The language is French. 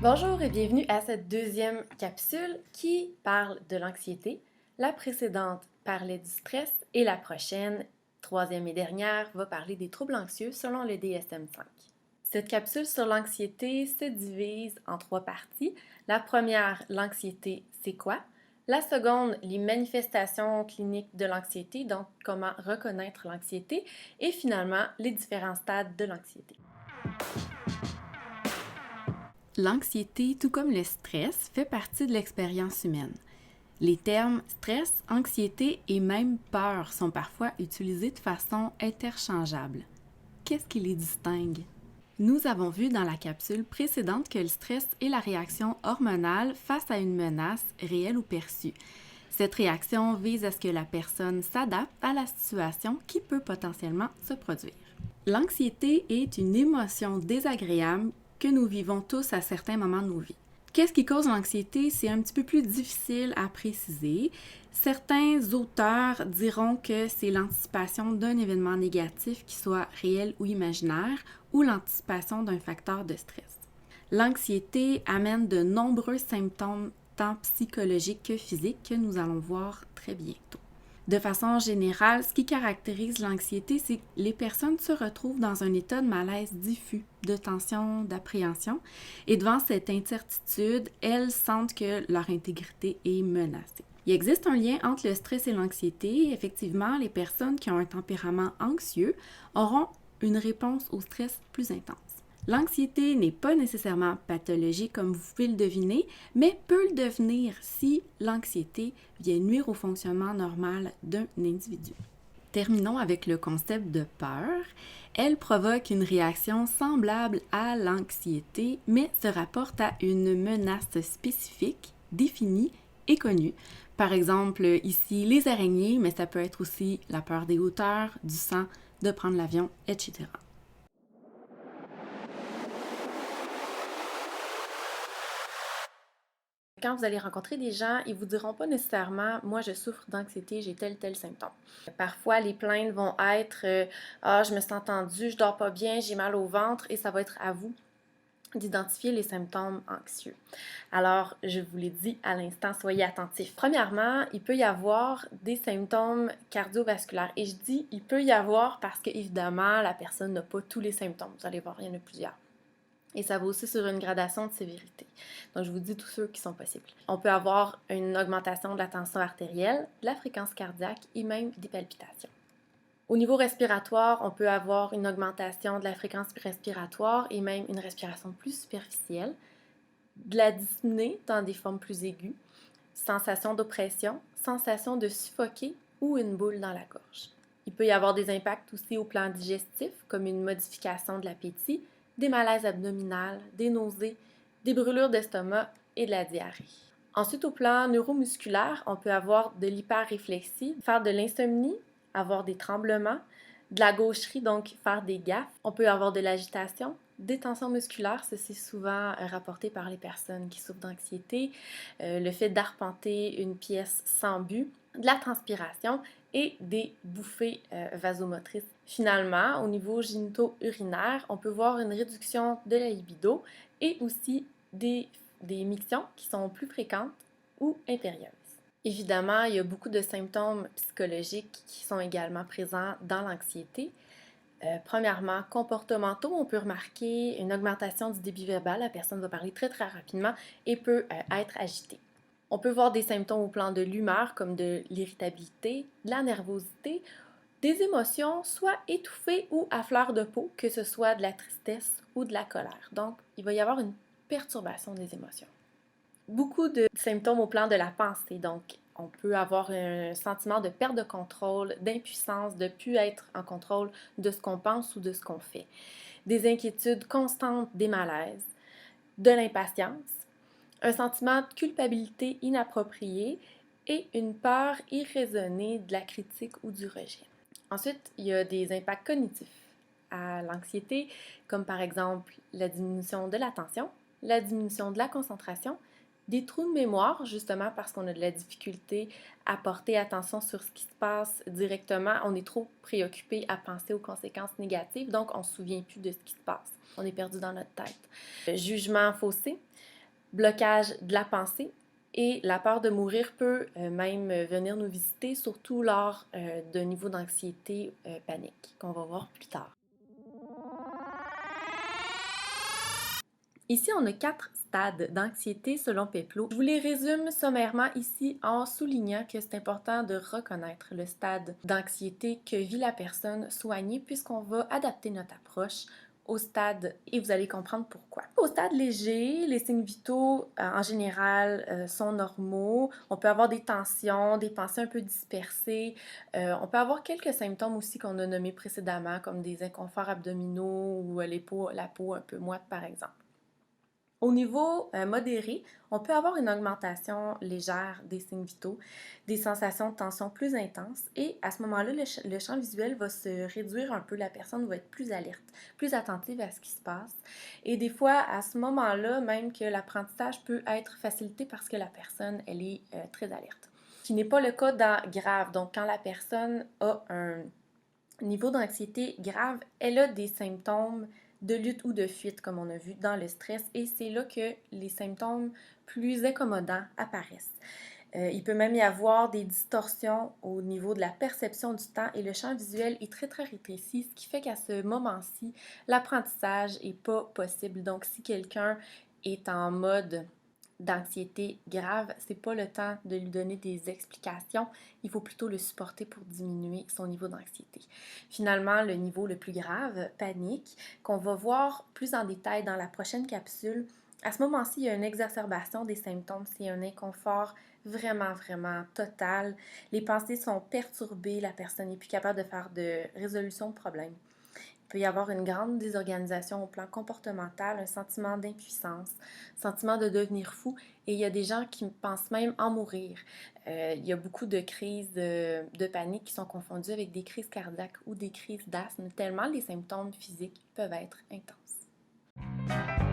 Bonjour et bienvenue à cette deuxième capsule qui parle de l'anxiété. La précédente parlait du stress et la prochaine, troisième et dernière, va parler des troubles anxieux selon le DSM-5. Cette capsule sur l'anxiété se divise en trois parties. La première, l'anxiété, c'est quoi? La seconde, les manifestations cliniques de l'anxiété, donc comment reconnaître l'anxiété. Et finalement, les différents stades de l'anxiété. L'anxiété, tout comme le stress, fait partie de l'expérience humaine. Les termes stress, anxiété et même peur sont parfois utilisés de façon interchangeable. Qu'est-ce qui les distingue? Nous avons vu dans la capsule précédente que le stress est la réaction hormonale face à une menace réelle ou perçue. Cette réaction vise à ce que la personne s'adapte à la situation qui peut potentiellement se produire. L'anxiété est une émotion désagréable que nous vivons tous à certains moments de nos vies. Qu'est-ce qui cause l'anxiété? C'est un petit peu plus difficile à préciser. Certains auteurs diront que c'est l'anticipation d'un événement négatif qui soit réel ou imaginaire ou l'anticipation d'un facteur de stress. L'anxiété amène de nombreux symptômes tant psychologiques que physiques que nous allons voir très bientôt. De façon générale, ce qui caractérise l'anxiété, c'est que les personnes se retrouvent dans un état de malaise diffus, de tension, d'appréhension, et devant cette incertitude, elles sentent que leur intégrité est menacée. Il existe un lien entre le stress et l'anxiété. Effectivement, les personnes qui ont un tempérament anxieux auront une réponse au stress plus intense. L'anxiété n'est pas nécessairement pathologique comme vous pouvez le deviner, mais peut le devenir si l'anxiété vient nuire au fonctionnement normal d'un individu. Terminons avec le concept de peur. Elle provoque une réaction semblable à l'anxiété, mais se rapporte à une menace spécifique, définie et connue. Par exemple, ici, les araignées, mais ça peut être aussi la peur des hauteurs, du sang, de prendre l'avion, etc. Quand vous allez rencontrer des gens, ils vous diront pas nécessairement moi je souffre d'anxiété, j'ai tel symptôme. Parfois les plaintes vont être ah je me sens tendue, je dors pas bien, j'ai mal au ventre et ça va être à vous d'identifier les symptômes anxieux. Alors, je vous l'ai dit à l'instant, soyez attentifs. Premièrement, il peut y avoir des symptômes cardiovasculaires. Et je dis il peut y avoir parce que, évidemment, la personne n'a pas tous les symptômes. Vous allez voir, il y en a plusieurs. Et ça va aussi sur une gradation de sévérité. Donc, je vous dis tous ceux qui sont possibles. On peut avoir une augmentation de la tension artérielle, de la fréquence cardiaque et même des palpitations. Au niveau respiratoire, on peut avoir une augmentation de la fréquence respiratoire et même une respiration plus superficielle, de la dyspnée dans des formes plus aiguës, sensation d'oppression, sensation de suffoquer ou une boule dans la gorge. Il peut y avoir des impacts aussi au plan digestif, comme une modification de l'appétit, des malaises abdominales, des nausées, des brûlures d'estomac et de la diarrhée. Ensuite, au plan neuromusculaire, on peut avoir de l'hyperréflexie, faire de l'insomnie, avoir des tremblements, de la gaucherie, donc faire des gaffes. On peut avoir de l'agitation, des tensions musculaires, ceci est souvent rapporté par les personnes qui souffrent d'anxiété, le fait d'arpenter une pièce sans but, de la transpiration et des bouffées vasomotrices. Finalement, au niveau génito-urinaire, on peut voir une réduction de la libido et aussi des mictions qui sont plus fréquentes ou impérieuses. Évidemment, il y a beaucoup de symptômes psychologiques qui sont également présents dans l'anxiété. Premièrement, comportementaux, on peut remarquer une augmentation du débit verbal, la personne va parler très rapidement et peut être agitée. On peut voir des symptômes au plan de l'humeur comme de l'irritabilité, de la nervosité, des émotions soit étouffées ou à fleur de peau, que ce soit de la tristesse ou de la colère. Donc, il va y avoir une perturbation des émotions. Beaucoup de symptômes au plan de la pensée, donc on peut avoir un sentiment de perte de contrôle, d'impuissance, de ne plus être en contrôle de ce qu'on pense ou de ce qu'on fait. Des inquiétudes constantes, des malaises, de l'impatience, un sentiment de culpabilité inapproprié et une peur irraisonnée de la critique ou du rejet. Ensuite, il y a des impacts cognitifs à l'anxiété, comme par exemple la diminution de l'attention, la diminution de la concentration, des trous de mémoire, justement parce qu'on a de la difficulté à porter attention sur ce qui se passe directement. On est trop préoccupé à penser aux conséquences négatives, donc on ne se souvient plus de ce qui se passe. On est perdu dans notre tête. Jugement faussé, blocage de la pensée et la peur de mourir peut même venir nous visiter, surtout lors d'un niveau d'anxiété panique qu'on va voir plus tard. Ici, on a 4 stades d'anxiété selon Peplo. Je vous les résume sommairement ici en soulignant que c'est important de reconnaître le stade d'anxiété que vit la personne soignée puisqu'on va adapter notre approche au stade et vous allez comprendre pourquoi. Au stade léger, les signes vitaux en général sont normaux. On peut avoir des tensions, des pensées un peu dispersées. On peut avoir quelques symptômes aussi qu'on a nommés précédemment comme des inconforts abdominaux ou la peau un peu moite par exemple. Au niveau modéré, on peut avoir une augmentation légère des signes vitaux, des sensations de tension plus intenses et à ce moment-là, le champ visuel va se réduire un peu, la personne va être plus alerte, plus attentive à ce qui se passe et des fois, à ce moment-là, même que l'apprentissage peut être facilité parce que la personne, elle est très alerte. Ce qui n'est pas le cas dans grave, donc quand la personne a un niveau d'anxiété grave, elle a des symptômes de lutte ou de fuite, comme on a vu dans le stress, et c'est là que les symptômes plus incommodants apparaissent. Il peut même y avoir des distorsions au niveau de la perception du temps et le champ visuel est très rétréci, ce qui fait qu'à ce moment-ci, l'apprentissage n'est pas possible. Donc, si quelqu'un est en mode d'anxiété grave, c'est pas le temps de lui donner des explications, il faut plutôt le supporter pour diminuer son niveau d'anxiété. Finalement, le niveau le plus grave, panique, qu'on va voir plus en détail dans la prochaine capsule. À ce moment-ci, il y a une exacerbation des symptômes, c'est un inconfort vraiment total. Les pensées sont perturbées, la personne n'est plus capable de faire de résolution de problèmes. Il peut y avoir une grande désorganisation au plan comportemental, un sentiment d'impuissance, un sentiment de devenir fou et il y a des gens qui pensent même en mourir. Il y a beaucoup de crises de panique qui sont confondues avec des crises cardiaques ou des crises d'asthme, tellement les symptômes physiques peuvent être intenses.